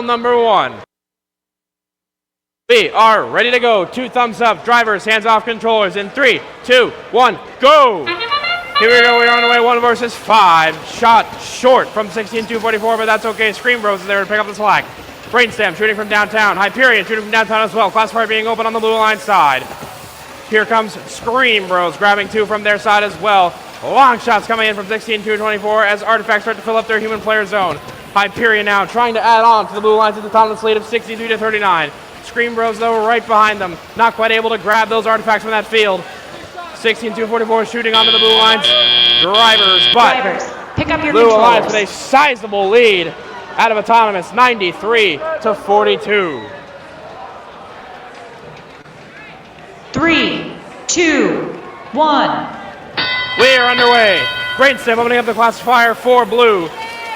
number 1. We are ready to go. 2 thumbs up. Drivers, hands off controllers. In 3, 2, 1, go! Here we go. We're on the way. 1 versus 5. Shot short from 16-244, but that's okay. Scream Bros is there to pick up the slack. Brainstem shooting from downtown. Hyperion shooting from downtown as well. Classifier being open on the blue line side. Here comes Scream Bros grabbing 2 from their side as well. Long shots coming in from 16-224 as Artifacts start to fill up their human player zone. Hyperion now trying to add on to the blue lines at the top of the lead of 63-39. Scream Bros though right behind them. Not quite able to grab those Artifacts from that field. 16-244 shooting onto the blue lines. Drivers, pick up your Blue controls. Alliance with a sizable lead out of Autonomous, 93-42. 3, 2, 1. We are underway. Brainstem opening up the classifier for blue.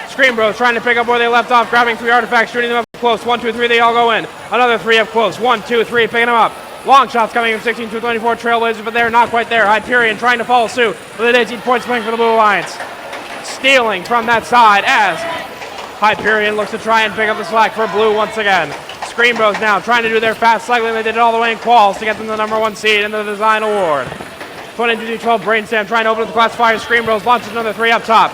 Scream Bros trying to pick up where they left off, grabbing 3 Artifacts, shooting them up close. 1, 2, 3, they all go in. Another 3 up close. 1, 2, 3, picking them up. Long shots coming from 16-224 Trailblazers, but they're not quite there. Hyperion trying to follow suit with an 18-point swing for the Blue Alliance. Stealing from that side as Hyperion looks to try and pick up the slack for blue once again. Scream Bros now trying to do their fast cycling. They did it all the way in quals to get them the number 1 seed in the design award. 22-12 Brainstem trying to open up the classifier. Scream Bros launches another 3 up top.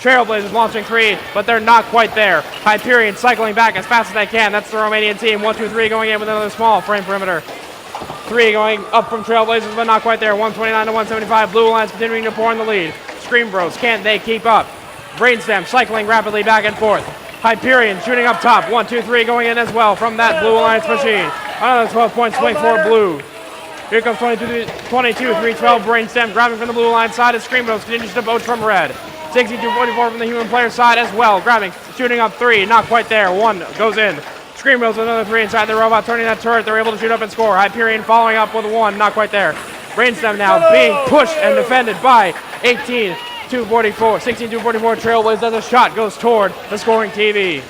Trailblazers launching 3, but they're not quite there. Hyperion cycling back as fast as they can. That's the Romanian team. 1, 2, 3 going in with another small frame perimeter. 3 going up from Trailblazers, but not quite there. 129-175. Blue Alliance continuing to pour in the lead. Scream Bros, can they keep up? Brainstem cycling rapidly back and forth. Hyperion shooting up top. 1, 2, 3 going in as well from that Blue Alliance machine. Another 12-point swing for blue. Here comes 22-3-12 Brainstem grabbing from the Blue Alliance side as Scream Bros continues to poach from red. 62-44 from the human player side as well. Grabbing, shooting up 3, not quite there. 1 goes in. Scream Bros with another 3 inside the robot, turning that turret. They're able to shoot up and score. Hyperion following up with 1, not quite there. Brainstem now being pushed and defended by 16-244 Trailblazers as a shot goes toward the scoring TV.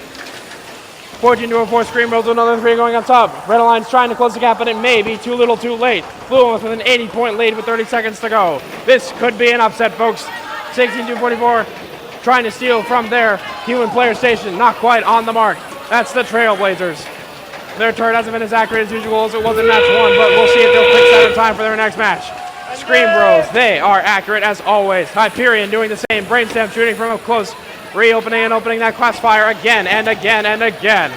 14-4 Scream Bros with another 3 going up top. Red Alliance trying to close the gap, but it may be too little too late. Blue Alliance with an 80-point lead with 30 seconds to go. This could be an upset, folks. 16-244 trying to steal from their human player station. Not quite on the mark. That's the Trailblazers. Their turret hasn't been as accurate as usual as it was in match 1, but we'll see if they'll fix that in time for their next match. Scream Bros, they are accurate as always. Hyperion doing the same. Brainstem shooting from up close. Reopening and opening that classifier again and again and again.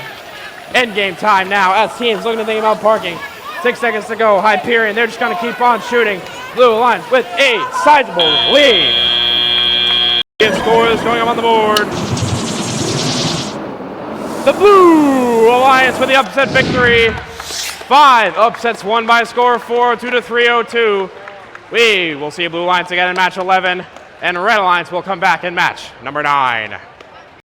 Endgame time now as teams looking to think about parking. 6 seconds to go. Hyperion, they're just going to keep on shooting. Blue Alliance with a sizable lead. Scores going up on the board. The Blue Alliance with the upset victory. 5 upsets won by a score of 402-302. We will see Blue Alliance again in match 11, and Red Alliance will come back in match number 9.